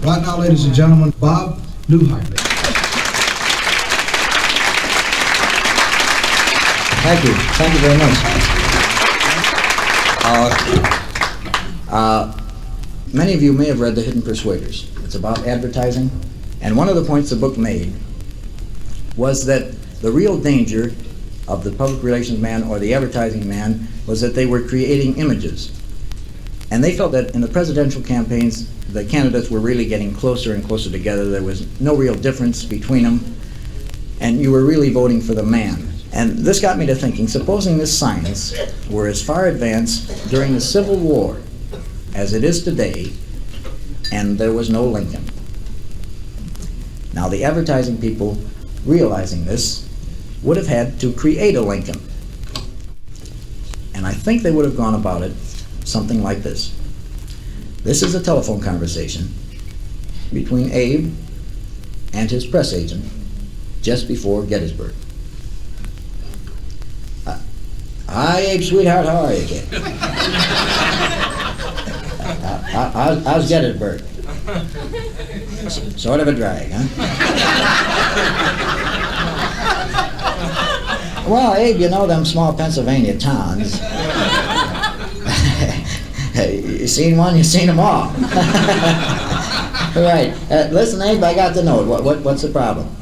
Right now, ladies and gentlemen, Bob Newhart. Thank you. Thank you very much. Many of you may have read The Hidden Persuaders. It's about advertising. And one of the points the book made was that the real danger of the public relations man or the advertising man was that they were creating images. And they felt that in the presidential campaigns, the candidates were really getting closer and closer together. There was no real difference between them. And you were really voting for the man. And this got me to thinking, supposing this science were as far advanced during the Civil War as it is today, and there was no Lincoln. Now the advertising people, realizing this, would have had to create a Lincoln. And I think they would have gone about it something like this. This is a telephone conversation between Abe and his press agent just before Gettysburg. Hi, Abe, sweetheart, how are you, kid? How's Gettysburg? Sort of a drag, huh? Well, Abe, you know them small Pennsylvania towns. You seen one, you seen them all. Right. Listen, Abe, I got the note. What's the problem?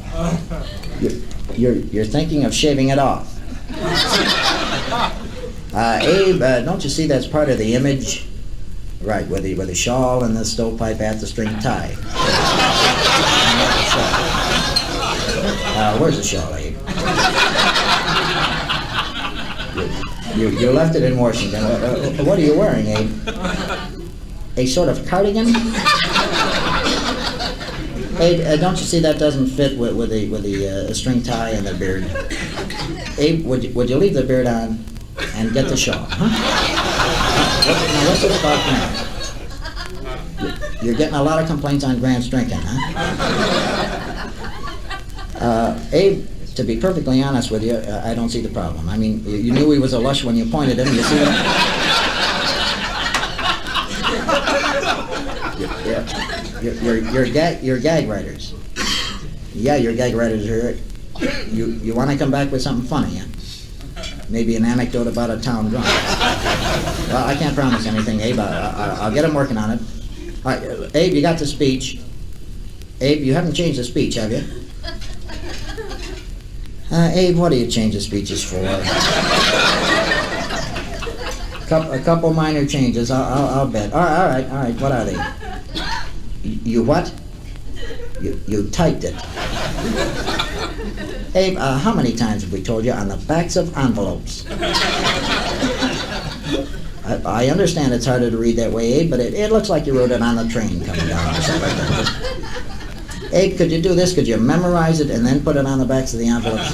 You're thinking of shaving it off. Abe, don't you see that's part of the image? Right, with the shawl and the stovepipe hat, the string tie. Where's the shawl, Abe? You left it in Washington. What are you wearing, Abe? A sort of cardigan? Abe, don't you see that doesn't fit with the string tie and the beard? Abe, would you leave the beard on and get the shawl, huh? Now what's this about Grant? You're getting a lot of complaints on Grant's drinking, huh? Abe, to be perfectly honest with you, I don't see the problem. I mean, you knew he was a lush when you pointed him. You see what You're gag writers. Yeah, you're gag writers here. You want to come back with something funny, huh? Maybe an anecdote about a town drunk. Well, I can't promise anything, Abe. I'll get him working on it. All right, Abe, you got the speech. Abe, you haven't changed the speech, have you? Abe, what do you change the speeches for? A couple minor changes, I'll bet. All right, what are they? You what? You typed it. Abe, how many times have we told you on the backs of envelopes? I understand it's harder to read that way, Abe, but it looks like you wrote it on the train coming down or something like that. Abe, could you do this? Could you memorize it and then put it on the backs of the envelopes?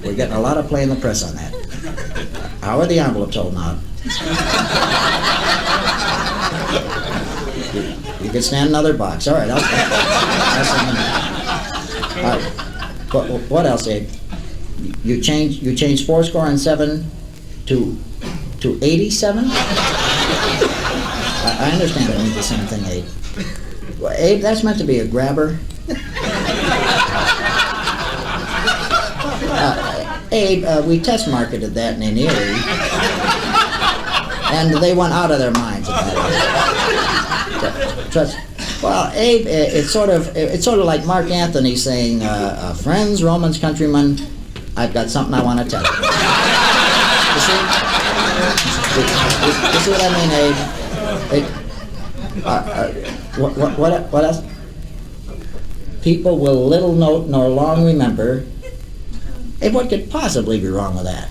We're getting a lot of play in the press on that. How are the envelopes holding out? You could stand another box. All right, I'll all right. What else, Abe? You changed 4 to 87? I understand it means the same thing, Abe. Well, Abe, that's meant to be a grabber. Abe, we test marketed that in Erie, and they went out of their minds about it. Trust. Well, Abe, it's sort of like Mark Anthony saying, "Friends, Romans, countrymen, I've got something I want to tell you." You see what I mean, Abe? What else? People will little note nor long remember. Hey, what could possibly be wrong with that?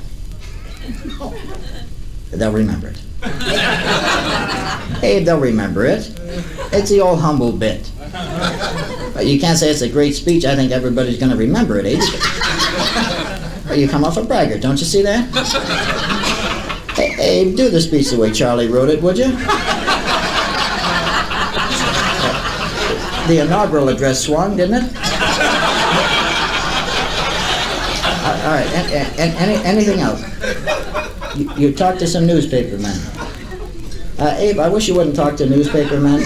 They'll remember it. Hey, they'll remember it. It's the old humble bit. But you can't say it's a great speech. I think everybody's going to remember it, Abe. But you come off a braggart, don't you see that? Hey, Abe, do the speech the way Charlie wrote it, would you? The inaugural address swung, didn't it? All right, anything else? You talked to some newspaper men. Abe, I wish you wouldn't talk to newspaper men.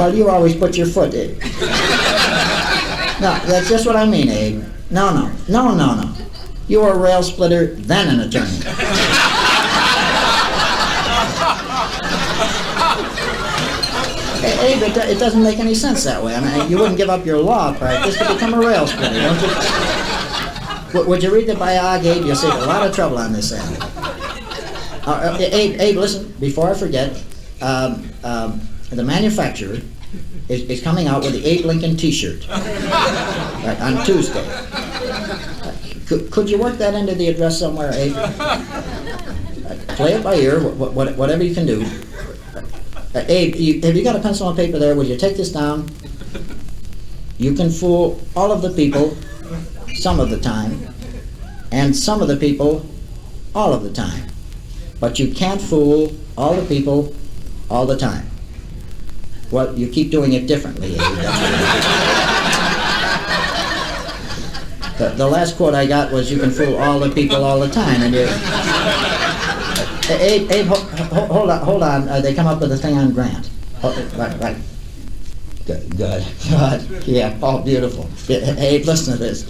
Well, you always put your foot in. No, that's just what I mean, Abe. No. You were a rail splitter, then an attorney. Hey, Abe, it doesn't make any sense that way. I mean, you wouldn't give up your law practice to become a rail splitter, don't you? Would you read the biog, Abe? You'll save a lot of trouble on this end. Abe, listen, before I forget, the manufacturer is coming out with the Abe Lincoln T-shirt on Tuesday. Could you work that into the address somewhere, Abe? Play it by ear, whatever you can do. Abe, have you got a pencil and paper there? Would you take this down? You can fool all of the people some of the time, and some of the people all of the time. But you can't fool all the people all the time. Well, you keep doing it differently, Abe. The last quote I got was, you can fool all the people all the time, and you... Abe, hold on. They come up with a thing on Grant. Right. Good. Yeah, beautiful. Abe, listen to this.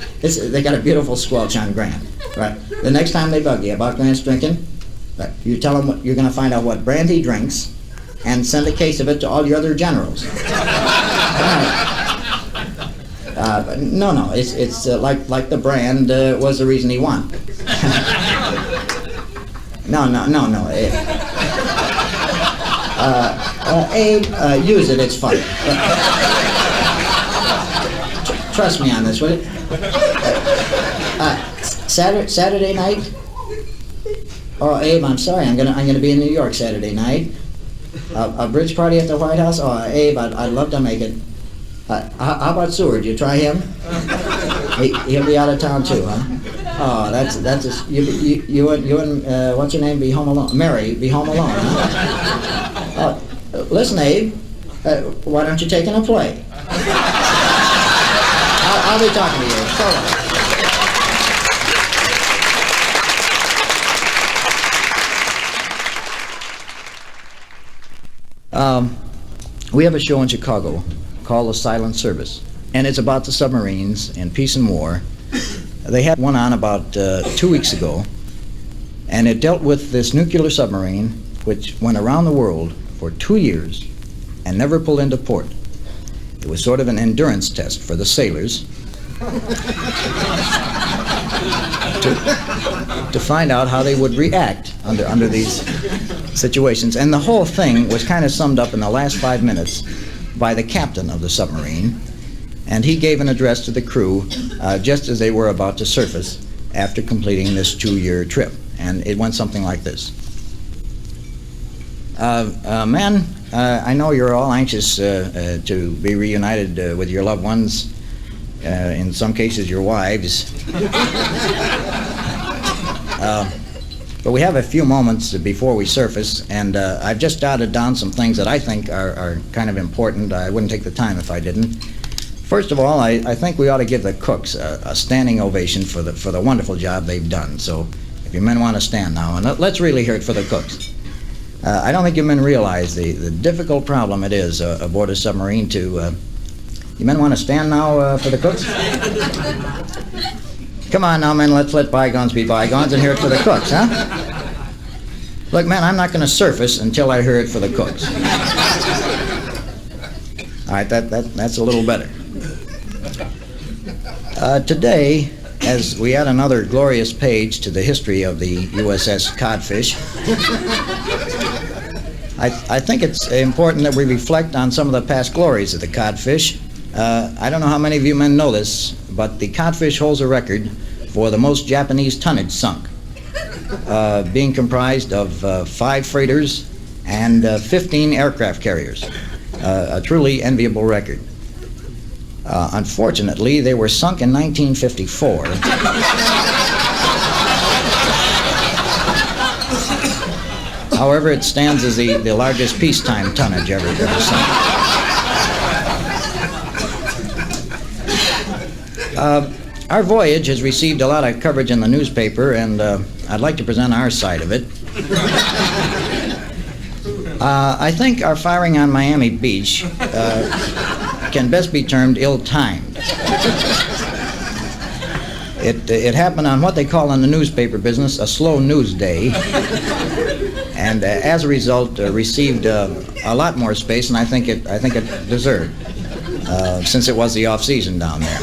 They got a beautiful squelch on Grant. Right. The next time they bug you about Grant's drinking, right, you tell them you're going to find out what brand he drinks, and send a case of it to all your other generals. No, it's like the brand was the reason he won. No. Abe, use it, it's fun. Trust me on this, will you? Saturday night? Oh, Abe, I'm sorry, I'm gonna be in New York Saturday night. A bridge party at the White House? Oh, Abe, I'd love to make it. How about Seward? You try him? He'll be out of town too, huh? Oh, that's you and what's your name? Be home alone. Mary, be home alone. Huh? Listen, Abe, why don't you take in a play? I'll be talking to you. So long. We have a show in Chicago called The Silent Service, and it's about the submarines in peace and war. They had one on about 2 weeks ago, and it dealt with this nuclear submarine which went around the world for 2 years and never pulled into port. It was sort of an endurance test for the sailors to find out how they would react under these situations. And the whole thing was kind of summed up in the last 5 minutes by the captain of the submarine, and he gave an address to the crew just as they were about to surface after completing this 2-year trip. And it went something like this. Men, I know you're all anxious to be reunited with your loved ones, in some cases your wives. But we have a few moments before we surface, and I've just jotted down some things that I think are kind of important. I wouldn't take the time if I didn't. First of all, I think we ought to give the cooks a standing ovation for the wonderful job they've done. So if you men want to stand now, and let's really hear it for the cooks. I don't think you men realize the difficult problem it is aboard a submarine to... you men want to stand now for the cooks? Come on now, men, let's let bygones be bygones and hear it for the cooks, huh? Look, man, I'm not going to surface until I hear it for the cooks. All right, that's a little better. Today, as we add another glorious page to the history of the U.S.S. Codfish, I think it's important that we reflect on some of the past glories of the Codfish. I don't know how many of you men know this, but the Codfish holds a record for the most Japanese tonnage sunk, being comprised of 5 freighters and 15 aircraft carriers. A truly enviable record. Unfortunately, they were sunk in 1954. However, it stands as the largest peacetime tonnage ever sunk. Our voyage has received a lot of coverage in the newspaper, and I'd like to present our side of it. I think our firing on Miami Beach can best be termed ill-timed. It happened on what they call in the newspaper business a slow news day, and as a result received a lot more space than I think it deserved, since it was the off-season down there.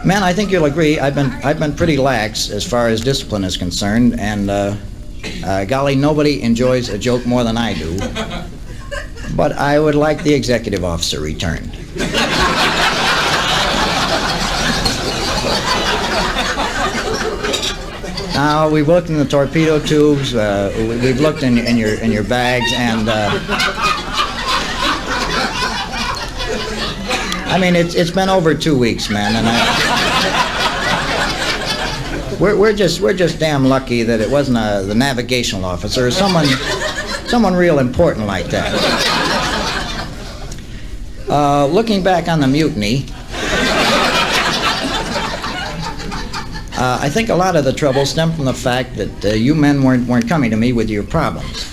Man, I think you'll agree I've been pretty lax as far as discipline is concerned, and golly, nobody enjoys a joke more than I do. But I would like the executive officer returned. Now, we've looked in the torpedo tubes, we've looked in your bags, and I mean, it's been over 2 weeks, man, and we're just damn lucky that it wasn't the navigational officer or someone real important like that. Looking back on the mutiny, I think a lot of the trouble stemmed from the fact that you men weren't coming to me with your problems.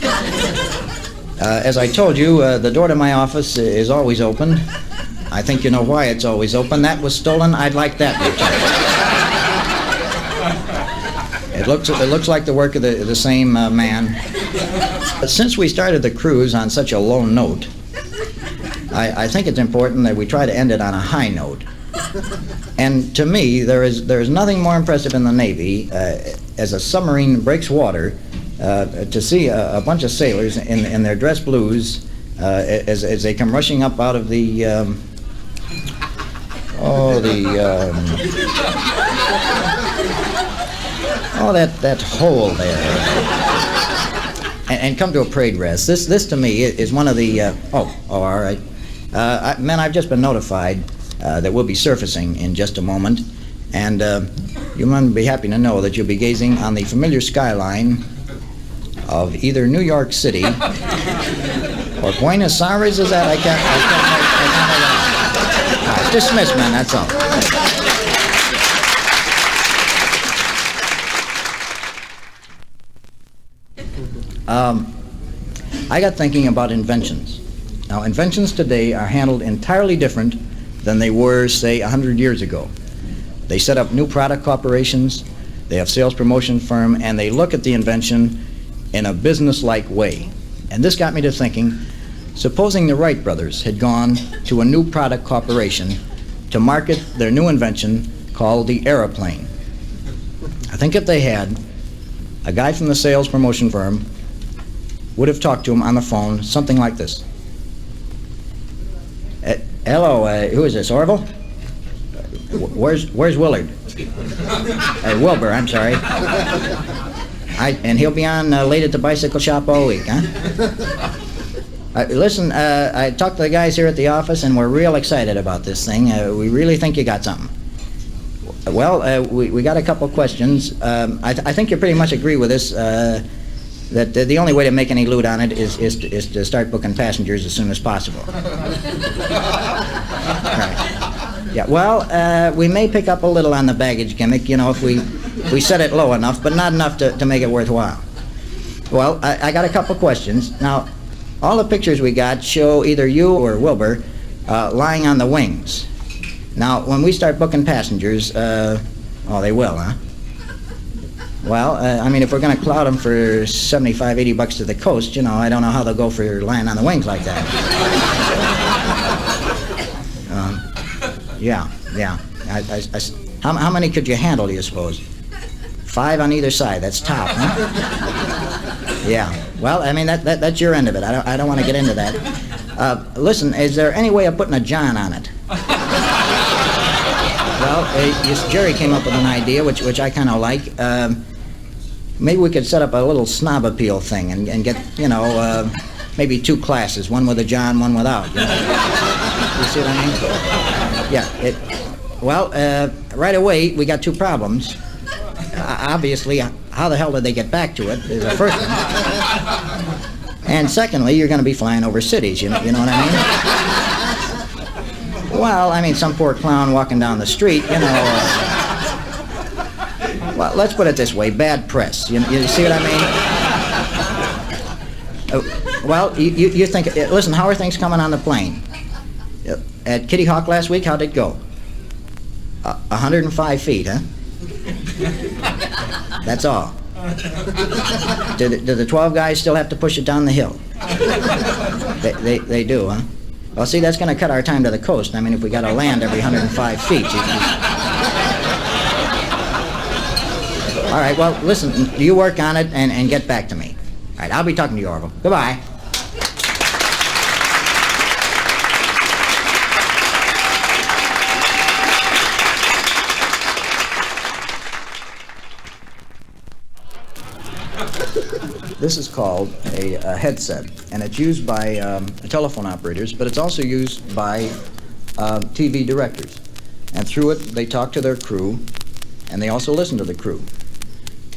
As I told you, the door to my office is always open. I think you know why it's always open. That was stolen. I'd like that returned. It looks like the work of the same man. But since we started the cruise on such a low note, I think it's important that we try to end it on a high note. And to me, there is nothing more impressive in the Navy as a submarine breaks water to see a bunch of sailors in their dress blues as they come rushing up out of that hole there, and come to a parade rest. This to me is one of the all right. Men, I've just been notified that we'll be surfacing in just a moment, and you might be happy to know that you'll be gazing on the familiar skyline of either New York City or Buenos Aires. Is that? I can't dismissed, man, that's all. I got thinking about inventions. Now, inventions today are handled entirely different than they were, say, 100 years ago. They set up new product corporations, they have sales promotion firm, and they look at the invention in a business-like way. And this got me to thinking, supposing the Wright brothers had gone to a new product corporation to market their new invention called the aeroplane. I think if they had, a guy from the sales promotion firm would have talked to him on the phone, something like this. Hello, who is this, Orville? Where's Willard? Wilbur, I'm sorry. And he'll be on late at the bicycle shop all week, huh? Listen, I talked to the guys here at the office, and we're real excited about this thing. We really think you got something. Well, we got a couple questions. I think you pretty much agree with us that the only way to make any loot on it is to start booking passengers as soon as possible. Right. Yeah, well, we may pick up a little on the baggage gimmick, you know, if we set it low enough, but not enough to make it worthwhile. Well, I got a couple questions. Now, all the pictures we got show either you or Wilbur lying on the wings. Now, when we start booking passengers, oh, they will, huh? Well, I mean, if we're going to cloud them for $75, $80 to the coast, you know, I don't know how they'll go for lying on the wings like that. Yeah. How many could you handle, do you suppose? 5 on either side, that's top, huh? Yeah, well, I mean, that's your end of it. I don't want to get into that. Listen, is there any way of putting a John on it? Well, Jerry came up with an idea, which I kind of like. Maybe we could set up a little snob appeal thing and get, you know, maybe 2 classes, one with a John, one without. You know? You see what I mean? Yeah. Well, right away, we got 2 problems. Obviously, how the hell did they get back to it is the first one. And secondly, you're going to be flying over cities, you know what I mean? Well, I mean, some poor clown walking down the street, you know. Well, let's put it this way, bad press. You see what I Well, you think, listen, how are things coming on the plane? At Kitty Hawk last week, how'd it go? 105 feet, huh? That's all. Do the 12 guys still have to push it down the hill? They do, huh? Well, see, that's going to cut our time to the coast. I mean, if we got to land every 105 feet. All right, well, listen, you work on it and get back to me. All right, I'll be talking to you, Orville. Goodbye. This is called a headset, and it's used by telephone operators, but it's also used by TV directors. And through it, they talk to their crew, and they also listen to the crew.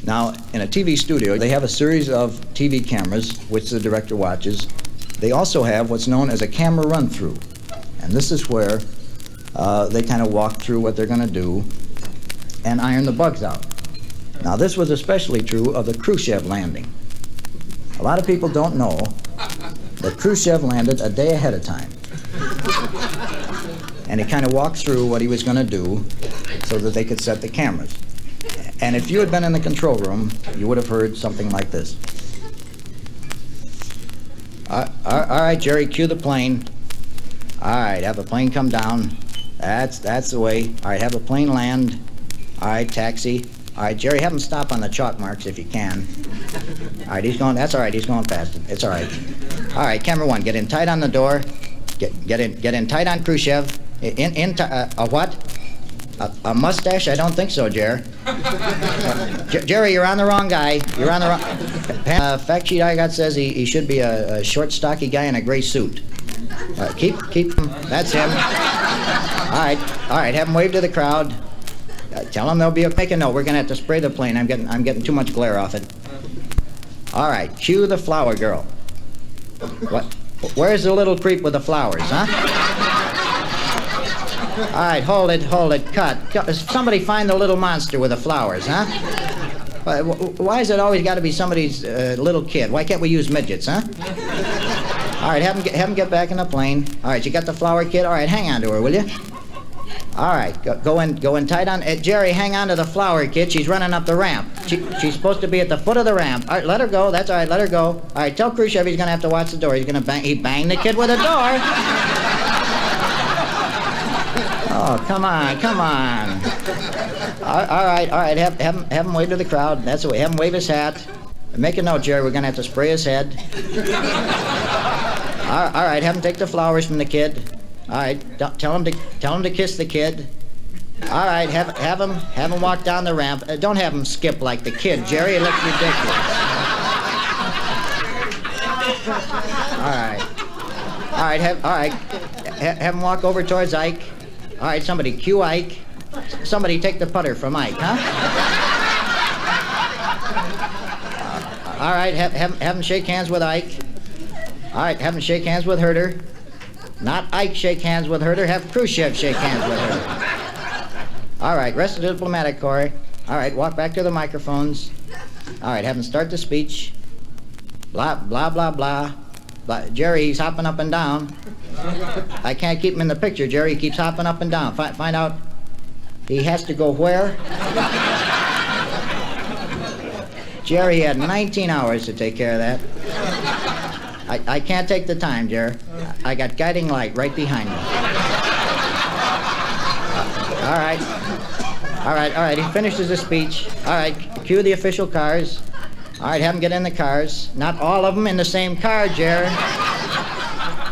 Now, in a TV studio, they have a series of TV cameras, which the director watches. They also have what's known as a camera run-through, and this is where they kind of walk through what they're going to do and iron the bugs out. Now, this was especially true of the Krushchev landing. A lot of people don't know that Khrushchev landed a day ahead of time. And he kind of walked through what he was going to do so that they could set the cameras. And if you had been in the control room, you would have heard something like this. All right, Jerry, cue the plane. All right, have the plane come down. That's the way. All right, have the plane land. All right, taxi. All right, Jerry, have him stop on the chalk marks if you can. All right, he's going, that's all right, he's going fast. It's all right. All right, camera one, get in tight on the door. Get in tight on Khrushchev. A what? A mustache? I don't think so, Jerry. Jerry, you're on the wrong guy. You're on the wrong... fact sheet I got says he should be a short, stocky guy in a gray suit. Keep him. That's him. All right, have him wave to the crowd. Tell them they'll be make a note. We're gonna have to spray the plane. I'm getting too much glare off it. All right, cue the flower girl. What? Where's the little creep with the flowers, huh? All right, hold it, cut. Somebody find the little monster with the flowers, huh? Why has it always got to be somebody's little kid? Why can't we use midgets, huh? All right, have him get back in the plane. All right, you got the flower kid? All right, hang on to her, will you? All right, go in tight on. Jerry, hang on to the flower kid. She's running up the ramp. She's supposed to be at the foot of the ramp. All right, let her go. That's all right, let her go. All right, tell Khrushchev he's going to have to watch the door. He's going to bang. He banged the kid with a door. Oh, come on. All right, have him wave to the crowd. That's the way. Have him wave his hat. Make a note, Jerry. We're going to have to spray his head. All right, have him take the flowers from the kid. All right, tell him to kiss the kid. All right, have him walk down the ramp. Don't have him skip like the kid, Jerry. It looks ridiculous. All right, have him walk over towards Ike. All right, somebody cue Ike. Somebody take the putter from Ike, huh? All right, have him shake hands with Ike. All right, have him shake hands with Herder. Not Ike shake hands with Herder, have Khrushchev shake hands with Herder. All right, rest of the diplomatic corps. All right, walk back to the microphones. All right, have him start the speech. Blah, blah, blah, blah. Jerry, he's hopping up and down. I can't keep him in the picture, Jerry. He keeps hopping up and down. Find out he has to go where? Jerry had 19 hours to take care of that. I can't take the time, Jerry. I got guiding light right behind me. All right, he finishes his speech. All right, cue the official cars. All right, have them get in the cars. Not all of them in the same car, Jerry.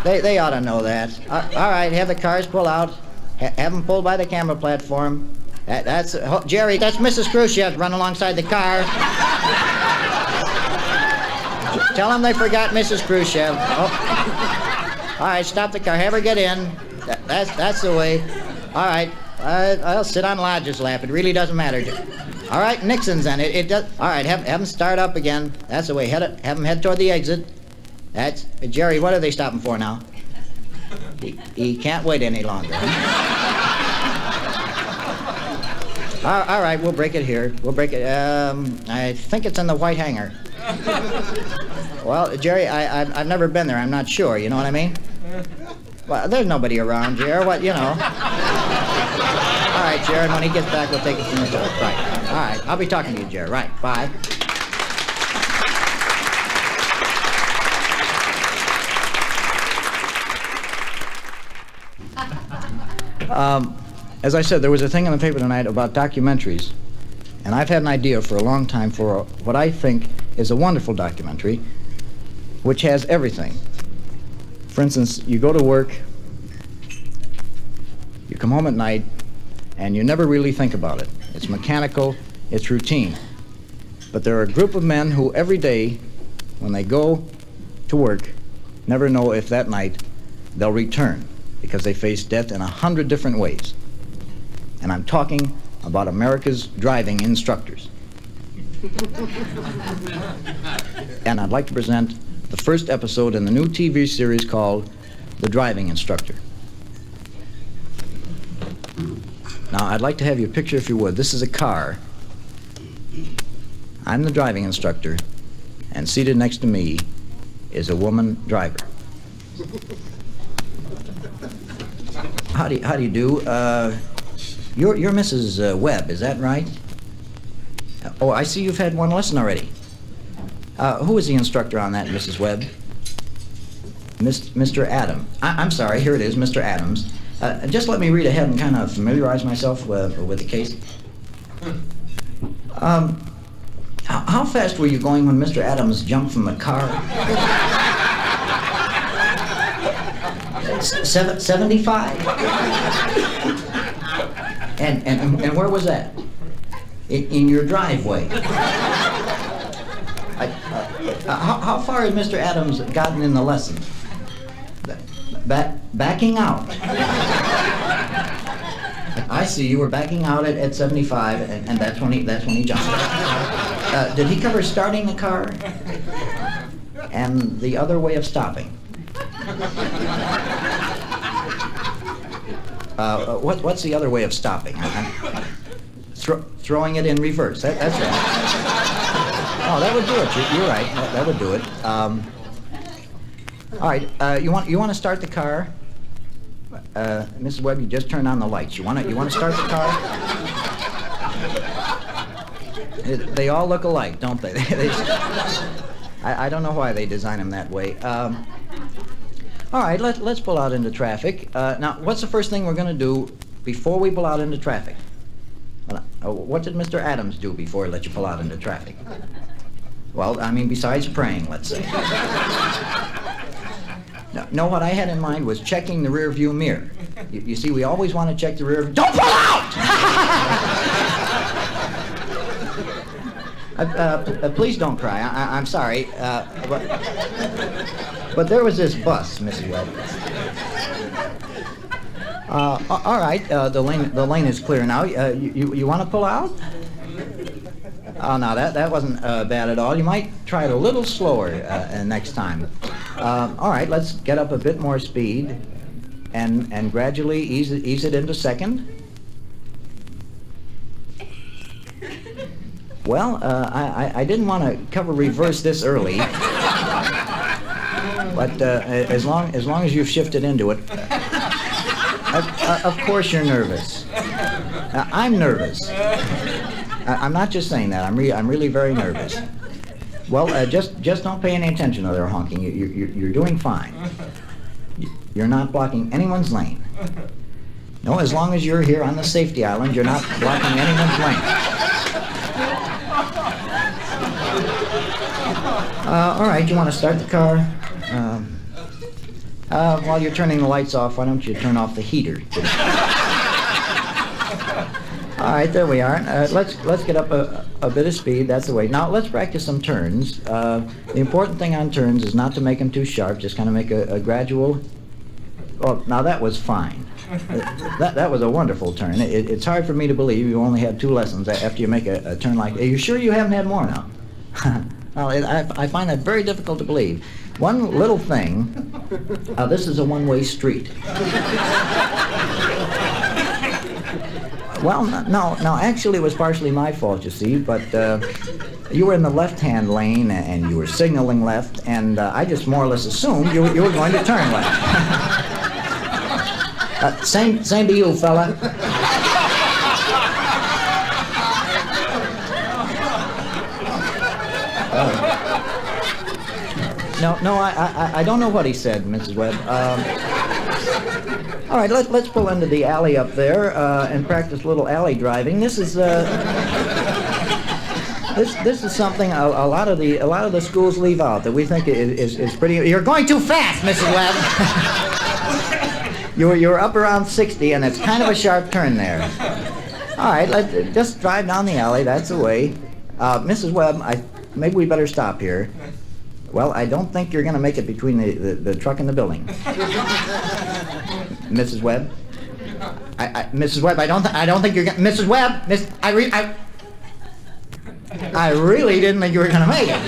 They ought to know that. All right, have the cars pull out. Have them pulled by the camera platform. That's Jerry, that's Mrs. Khrushchev running alongside the car. Tell them they forgot Mrs. Khrushchev. Oh. All right, stop the car. Have her get in. That's the way. All right, I'll sit on Lodge's lap. It really doesn't matter. All right, Nixon's in it. It does. All right, have them start up again. That's the way. Have them head toward the exit. That's Jerry. What are they stopping for now? He can't wait any longer. All right, we'll break it here. We'll break it. I think it's in the white hangar. Well, Jerry, I've never been there. I'm not sure. You know what I mean? Well, there's nobody around, Jerry. What, you know? All right, Jerry. When he gets back, we'll take it from the top. Right. All right. I'll be talking to you, Jerry. Right. Bye. As I said, there was a thing in the paper tonight about documentaries, and I've had an idea for a long time for what I think is a wonderful documentary, which has everything. For instance, you go to work, you come home at night, and you never really think about it. It's mechanical, it's routine. But there are a group of men who every day, when they go to work, never know if that night they'll return, because they face death in 100 different ways. And I'm talking about America's driving instructors. And I'd like to present the first episode in the new TV series called The Driving Instructor. Now, I'd like to have you picture, if you would, this is a car. I'm the driving instructor, and seated next to me is a woman driver. How do you do? You're Mrs. Webb, is that right? Oh, I see you've had one lesson already. Who is the instructor on that, Mrs. Webb? Mr. Adams. I'm sorry, here it is, Mr. Adams. Just let me read ahead and kind of familiarize myself with the case. How fast were you going when Mr. Adams jumped from the car? 75? And where was that? In your driveway. How far had Mr. Adams gotten in the lesson? Backing out. I see, you were backing out at 75, and that's when he jumped. Did he cover starting the car and the other way of stopping? What's the other way of stopping? Throwing it in reverse. That's right. Oh, that would do it. You're right. That would do it. All right. You want to start the car? Mrs. Webb, you just turned on the lights. You want to start the car? They all look alike, don't they? I don't know why they design them that way. All right, let's pull out into traffic. Now, what's the first thing we're going to do before we pull out into traffic? What did Mr. Adams do before he let you pull out into traffic? Well, I mean, besides praying, let's say. No, what I had in mind was checking the rear view mirror. You see, we always want to check the rear view. Don't pull out! Please don't cry. I'm sorry. But there was this bus, Mrs. Webb. All right, the lane is clear now. You want to pull out? Oh, no, that wasn't bad at all. You might try it a little slower next time. All right, let's get up a bit more speed and gradually ease it into second. Well, I didn't want to cover reverse this early, but as long as you've shifted into it, of course you're nervous. I'm nervous. I'm not just saying that. I'm really very nervous. Well, just don't pay any attention to their honking. You're doing fine. You're not blocking anyone's lane. No, as long as you're here on the safety island, you're not blocking anyone's lane. All right, you want to start the car? While you're turning the lights off, why don't you turn off the heater? All right, there we are. Let's get up a bit of speed. That's the way. Now let's practice some turns. The important thing on turns is not to make them too sharp. Just kind of make a gradual. Oh, now that was fine. That was a wonderful turn. It's hard for me to believe you only had 2 lessons after you make a turn like that. Are you sure you haven't had more now? Well, I find that very difficult to believe. One little thing, this is a one-way street. Well, no, actually it was partially my fault, you see, but You were in the left-hand lane, and you were signaling left, and I just more or less assumed you were going to turn left. Same to you, fella. No, I don't know what he said, Mrs. Webb. All right, let's pull into the alley up there and practice a little alley driving. This is this is something a lot of the schools leave out that we think is pretty. You're going too fast, Mrs. Webb. you're up around 60, and it's kind of a sharp turn there. All right, let's just drive down the alley. That's the way. Mrs. Webb, maybe we better stop here. Well, I don't think you're going to make it between the truck and the building. Mrs. Webb? Mrs. Webb, I don't think you're going to... Mrs. Webb! I really didn't think you were going to make it.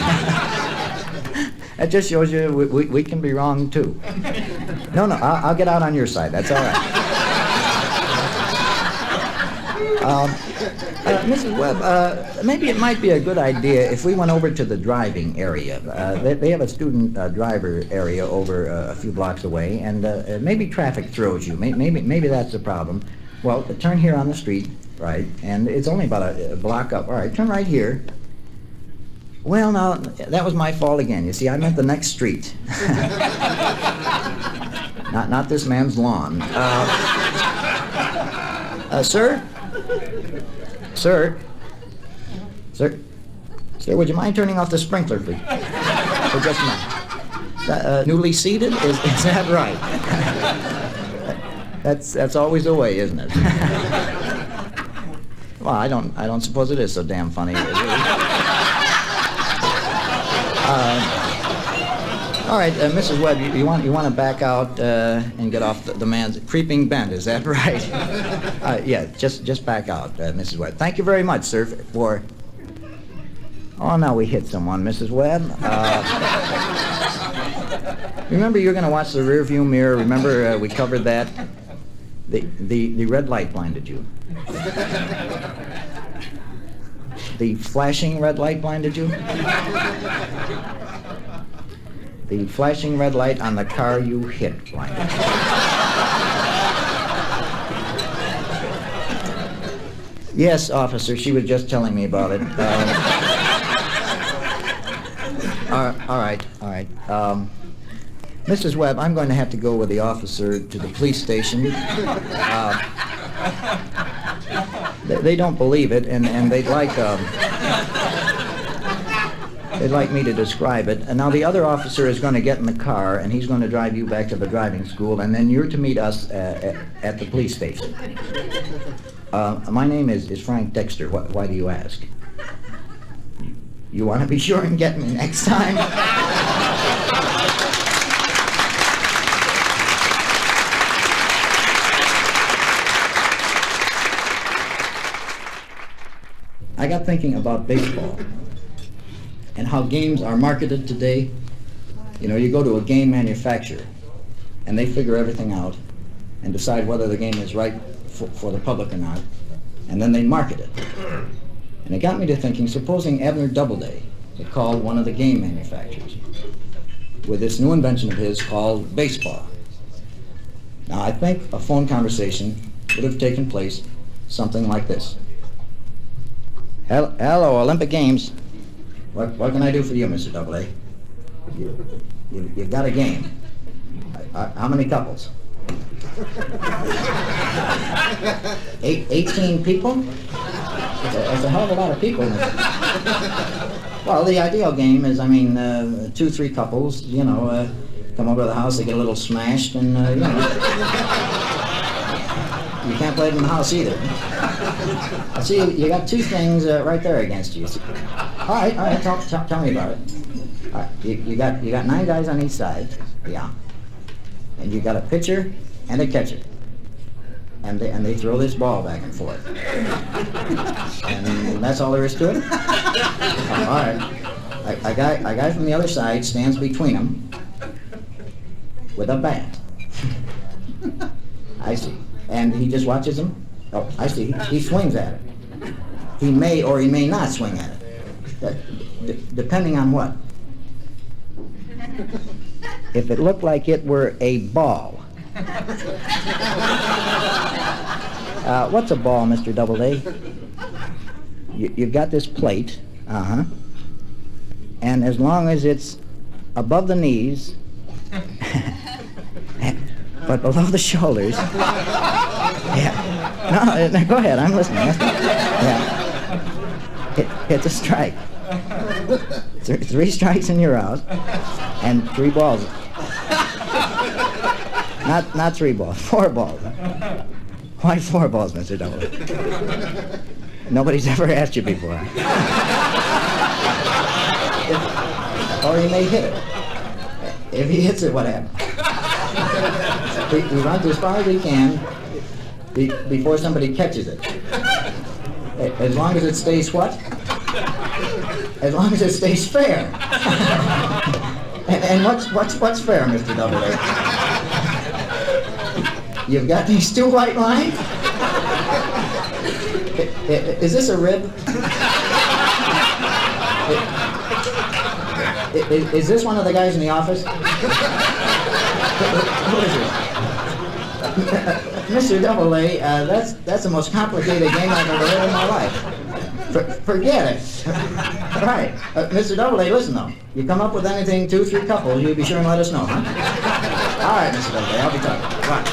That just shows you we can be wrong, too. No, I'll get out on your side. That's all right. Mrs. Webb, maybe it might be a good idea if we went over to the driving area. They have a student driver area over a few blocks away, and maybe traffic throws you. Maybe that's the problem. Well, turn here on the street, right, and it's only about a block up. All right, turn right here. Well, now, that was my fault again. You see, I meant the next street. Not this man's lawn. Sir? Sir, would you mind turning off the sprinkler, please? For just a minute. Newly seated? Is that right? That's always the way, isn't it? Well, I don't suppose it is so damn funny. All right, Mrs. Webb, you want to back out and get off the man's creeping bend, is that right? Yeah, just back out, Mrs. Webb. Thank you very much, sir, for... Oh, now we hit someone, Mrs. Webb. Remember, you're going to watch the rear view mirror. Remember, we covered that. The red light blinded you. The flashing red light blinded you. The flashing red light on the car you hit blinded you. Yes, officer, she was just telling me about it. All right. Mrs. Webb, I'm going to have to go with the officer to the police station. They don't believe it, and they'd like me to describe it. And now the other officer is going to get in the car, and he's going to drive you back to the driving school, and then you're to meet us at the police station. My name is Frank Dexter. Why do you ask? You want to be sure and get me next time? I got thinking about baseball and how games are marketed today. You know, you go to a game manufacturer and they figure everything out and decide whether the game is right for the public or not, and then they market it. And it got me to thinking, supposing Abner Doubleday had called one of the game manufacturers with this new invention of his called baseball. Now, I think a phone conversation would have taken place something like this. Hello, Olympic Games. What can I do for you, Mr. Doubleday? You got a game. How many couples? 18 people? That's a hell of a lot of people. Well, the ideal game is, 2-3 couples, come over to the house, they get a little smashed, and, you can't play it in the house either. See, you got two things right there against you. All right, tell me about it. All right, you got 9 guys on each side, yeah, and you got a pitcher and a catcher, and they throw this ball back and forth, and that's all there is to it. All right, a guy from the other side stands between them with a bat. I see. And he just watches them? Oh, I see. He swings at it. He may or he may not swing at it. Depending on what? If it looked like it were a ball. What's a ball, Mr. Doubleday? You've got this plate, and as long as it's above the knees, but below the shoulders, yeah. No, go ahead, I'm listening. Yeah. It's a strike. Three strikes and you're out, and 3 balls. Not 3 balls, 4 balls. Why 4 balls, Mr. Doubleday? Nobody's ever asked you before. Or he may hit it. If he hits it, what happens? He runs as far as he can before somebody catches it. As long as it stays what? As long as it stays fair. And what's fair, Mr. Doubleday? You've got these 2 white lines? Is this a rib? Is this one of the guys in the office? Who is it? Mr. Doubleday, that's the most complicated game I've ever heard in my life. Forget it. Right. Mr. Doubleday, listen though. You come up with anything, 2, 3 couples, you be sure and let us know, huh? All right, Mr. Doubleday, I'll be talking. Right.